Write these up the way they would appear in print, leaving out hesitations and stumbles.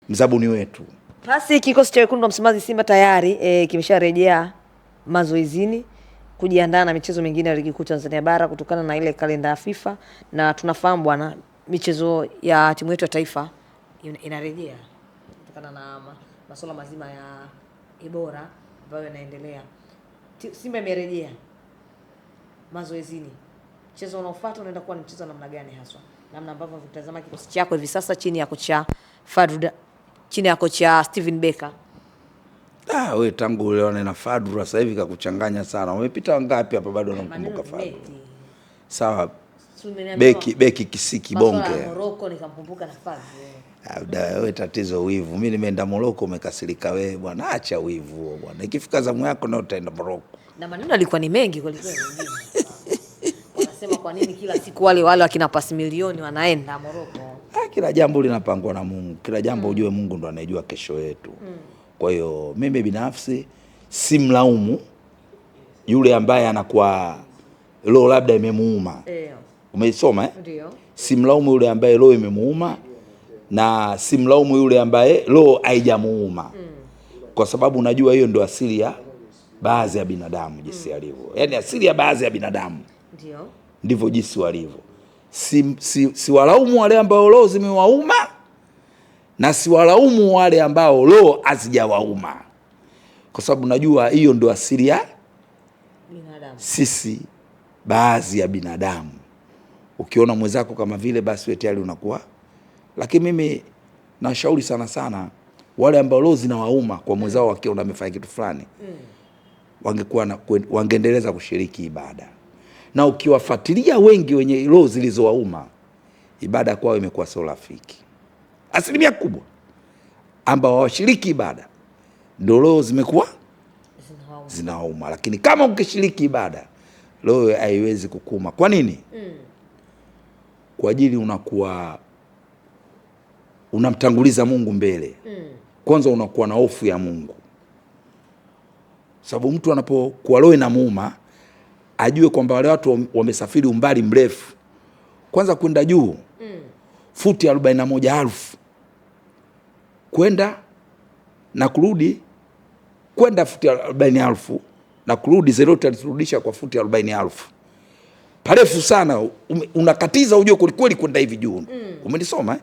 mzabuni wetu. Basi kikosi cha wekundu wa Msimbazi Simba tayari kimesharejea mazoezini kujiandaa na michezo mingine ya ligi kuu Tanzania bara kutokana na ile kalenda ya FIFA, na tunafahamu bwana michezo ya timu yetu ya taifa inarejea kutokana na masuala mazima ya Ebola ambayo yanaendelea. Simba imerejea mazoezini. Mchezo unaofuata unaenda kuwa ni mchezo namna gani haswa? Namna ambavyo vitazama kikosi chako hivi sasa chini ya kocha Fadru, chini ya kocha Steven Becker. Wewe tangu ule na Fadru sasa hivi kakuchanganya sana. Umepita ngapi hapa bado unamkumbuka Fadru? Sawa. Beki kisiki bonge. Morocco nikamkumbuka na Fadru. Wewe tatizo wivu. Mimi nimeenda Morocco umekasirika wewe bwana. Acha wivu bwana. Ikifika zamu yako na utaenda Morocco. Na maneno alikuwa ni mengi kweli kweli. Wanasema kwa nini kila siku wale wakina pasi milioni wanaenda Morocco? Kila jambo linapangwa na Mungu. Kila jambo ujue Mungu ndo anayejua kesho yetu. Kwa hiyo mimi binafsi simlaumu yule ambaye anakuwa roho labda imemuuma. Umeisoma Ndio. Simlaumu yule ambaye roho imemuuma na simlaumu yule ambaye roho haijamuuma. Kwa sababu unajua hiyo ndio asili ya baadhi ya binadamu jinsi alivyo. Yaani asili ya baadhi ya binadamu. Ndio. Ndivyo jinsi walivyo. Siwalaumu wale ambao roho zimewauma na siwalaumu wale ambao roho hazijawauma. Kwa sababu najua hiyo ndio asili ya binadamu. Sisi baadhi ya binadamu. Ukiona mwenzako kama vile basi wewe tayari unakuwa. Lakini mimi nashauri sana wale ambao roho zinawauma kwa mwenzao wakiona amefanya kitu fulani. Wangeendeleza kushiriki ibada. Na ukiwafuatilia wengi wenye roho zilizowauma, ibada kwao imekuwa sio rafiki. Asilimia kubwa ambao washiriki ibada ndio roho zimekuwa zinawauma. Lakini kama ukishiriki ibada roho haiwezi kukuma. Kwa nini? Kwa ajili unakuwa unamtanguliza Mungu mbele. Kwanza unakuwa na hofu ya Mungu. Sababu mtu anapokuwa roho inamuuma ajue kwamba wale watu wamesafiri umbali mrefu. Kwanza kwenda juu futi 41,000 kwenda na kurudi, kwenda futi 40,000 na kurudi, zerote aliturudisha kwa futi 40,000. Parefu sana, unakatiza ujue kweli kwenda hivi juu. Umenisoma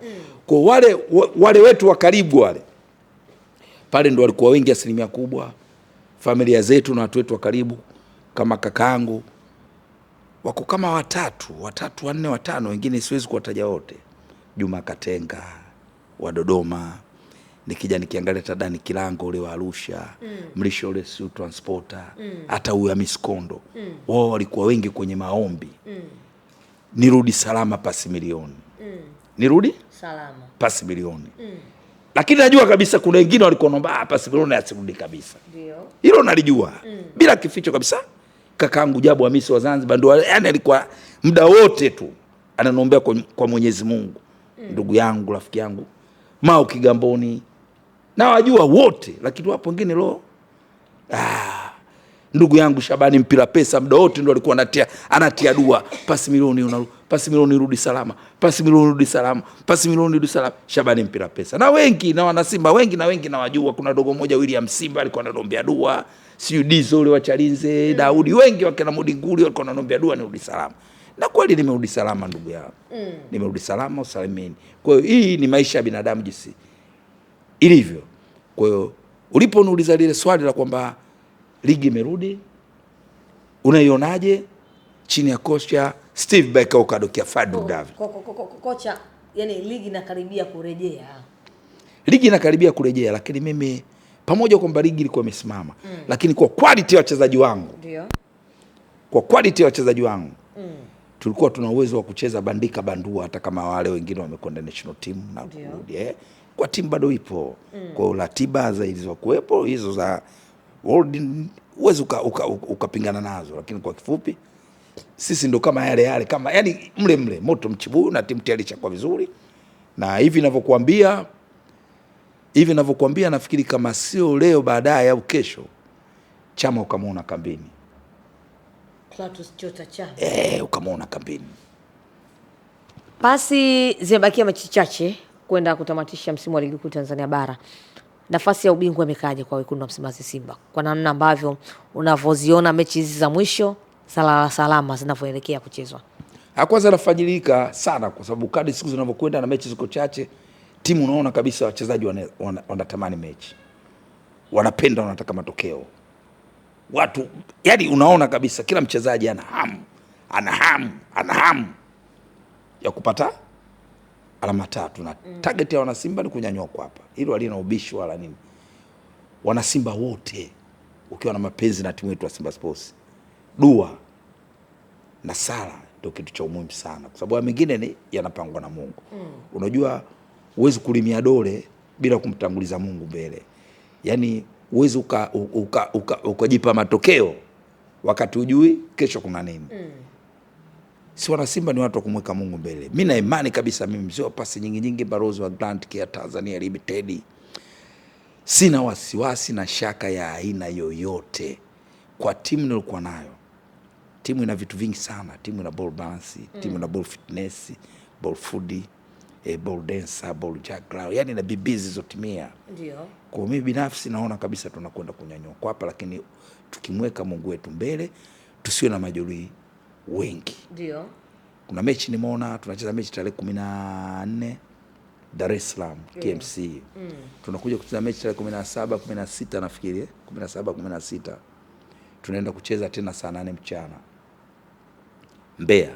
Kwa wale wetu wa karibu wale pale ndo walikuwa wengi, asilimia kubwa familia zetu na watu wetu wa karibu kama kakaangu wako kama watatu, 4, 5, wengine siwezi kuwataja wote. Juma Katenga wa Dodoma, nikija nikiangalia Tadani Kilango ule wa Arusha, Mrisho ule Siu Transporter, hata huyu Amiskondo. Wao walikuwa wengi kwenye maombi. Nirudi salama pasi milioni. Nirudi salama pasi milioni. Lakini najua kabisa kuna wengine walikuwa naomba pasi milioni asirudi kabisa. Ndio. Hilo nalijua. Bila kificho kabisa. Kakaangu Jabu Hamisi wa Zanzibar ndio yani alikuwa muda wote tu ananiombea kwa Mwenyezi Mungu. Ndugu yangu, rafiki yangu Mao Kigamboni na wajua wote, lakini wapo wengine roho ndugu yangu Shabani Mpira Pesa muda wote ndio alikuwa anatia dua pasi milioni rudi salama, pasi milioni rudi salama, pasi milioni rudi salama. Shabani Mpira Pesa na wengi na wana Simba wengi na wajua. Kuna dogo moja William Simba alikuwa ananiombea dua, siyo Dizo ule wa Chalinze, Daudi, wengi wakina Mudi Nguli walikuwa wananiombea dua nirudi salama. Na kweli nimerudi salama ndugu yangu. Nimerudi salama usalimeni. Kwa hiyo hii ni maisha ya binadamu jinsi ilivyo. Kwa hiyo uliponiuliza lile swali la kwamba ligi imerudi, unaionaje chini ya kocha Steve Becker ukadokia Fadlu David? Kocha, yani ligi inakaribia kurejea. Ligi inakaribia kurejea, lakini mimi pamoja kwamba ligi ilikuwa imesimama, lakini kwa quality ya wachezaji wangu. Ndio. Kwa quality ya wachezaji wangu. Tulikuwa tuna uwezo wa kucheza bandika bandua hata kama wale wengine wamekwenda national team na kurudi. Kwa timu bado ipo. Kwa ratiba za zilizokuepo hizo za world uwezo ukapingana nazo, lakini kwa kifupi sisi ndo kama yale kama yani mle moto mchibuyu na timu tayari chakwa vizuri. Na hivi ninavyokuambia nafikiri kama sio leo baadaye au kesho Chama ukamwona kambini. Clatous Chota Chama. Ukamwona kambini. Basi zimebakia mechi chache kwenda kutamatisha msimu wa ligi kuu Tanzania bara, nafasi ya ubingwa imekaje kwa wekundu wa Msimbazi Simba, kwa namna ambavyo unavyoziona mechi hizi za mwisho salama zinavyoelekea kuchezwa? Kwanza nafanyilika sana kwa sababu kadri siku zinavyokwenda na mechi ziko chache, timu unaona kabisa wachezaji wanatamani mechi, wanapenda, wanataka matokeo. Watu yani unaona kabisa kila mchezaji ana hamu ya kupata alama 3 na target ya wana Simba ni kunyanyua kwa hapa. Hilo halina ubishi wala nini. Wana Simba wote ukiwa na mapenzi na timu yetu ya Simba Sports, dua na sala ndio kitu cha umuhimu sana, kwa sababu mengine ni yanapangwa na Mungu. Unajua uwezi kulimia dole bila kumtanguliza Mungu mbele. Yani uwezi ukajipa matokeo wakati ujui kesho kuna nini. Si wana Simba ni watu wa kumweka Mungu mbele. Mimi na imani kabisa, mimi sio pasi nyingi barozi wa Grand Care Tanzania Limited. Sina wasiwasi na shaka ya aina yoyote kwa timu nilikuwa nayo. Timu ina vitu vingi sana. Timu ina ball balance, timu ina ball fitness, ball food, ball dancer, ball juggler, yani na bibizi zotimia. Ndio. Kwa mimi binafsi naona kabisa tunakwenda kunyanyua kwa hapa, lakini tukimweka Mungu wetu mbele, tusiwe na majeruhi wengi. Ndio. Kuna mechi nimeona tunacheza mechi tarehe 14 Dar es Salaam KMC. Tunakuja kucheza mechi tarehe 17, 16 nafikiri, 17, 16. Tunaenda kucheza tena saa 8 mchana Mbeya.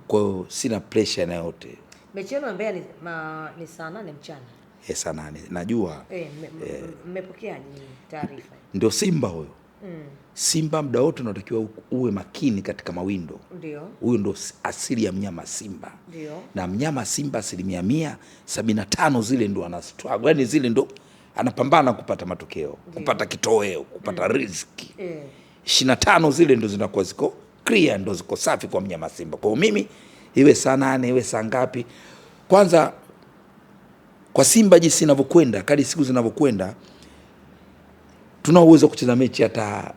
Kwa hiyo sina pressure na yote. Mechi yenu Mbeya ni saa 8 mchana. Saa 8 najua. Mmepokeaje taarifa? Ndio Simba huyo. Simba muda wote unatakiwa uwe makini katika mawindo. Ndio. Huyo ndo asili ya mnyama Simba. Ndio. Na mnyama Simba 100% zile ndo ana struggle. Yani zile ndo anapambana kupata matokeo, kupata kitoweo, kupata riziki. 25 zile ndo zinakuwa ziko clear, ndo ziko safi kwa mnyama Simba. Kwa mimi iwe saa 8 iwe saa ngapi, kwanza kwa Simba jinsi inavyokwenda, kadri siku zinavyokwenda, tuna uwezo kucheza mechi hata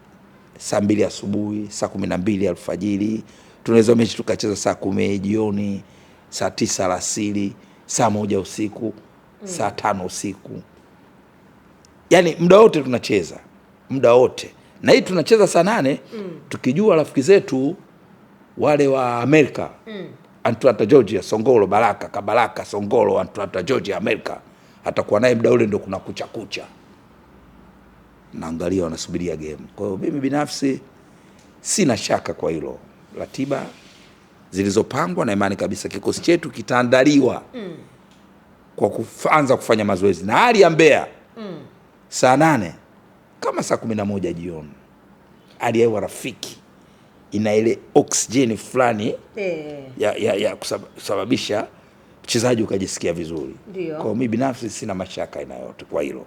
saa 2 asubuhi, saa 12 alfajiri. Tunaweza mechi tukacheza saa 10 jioni, saa 9 alasiri, saa 1 usiku, saa 5 usiku. Yani muda wote tunacheza, muda wote. Na hii tunacheza saa 8 tukijua rafiki zetu wale wa Amerika, Atlanta Georgia, Songolo Baraka, Kabaraka Songolo, Atlanta Georgia Amerika, atakuwa naye muda ule, ndio kuna kucha naangalia wanasubiria game. Kwa hiyo mimi binafsi sina shaka kwa hilo. Ratiba zilizopangwa na imani kabisa kikosi chetu kitaandaliwa kwa kuanza kufanya mazoezi. Na hali ya Mbeya saa 8 kama saa 11 jioni, hali ya rafiki ina ile oksijeni fulani ya kusababisha mchezaji ukajisikia vizuri. Kwa mimi binafsi sina mashaka ina yote kwa hilo.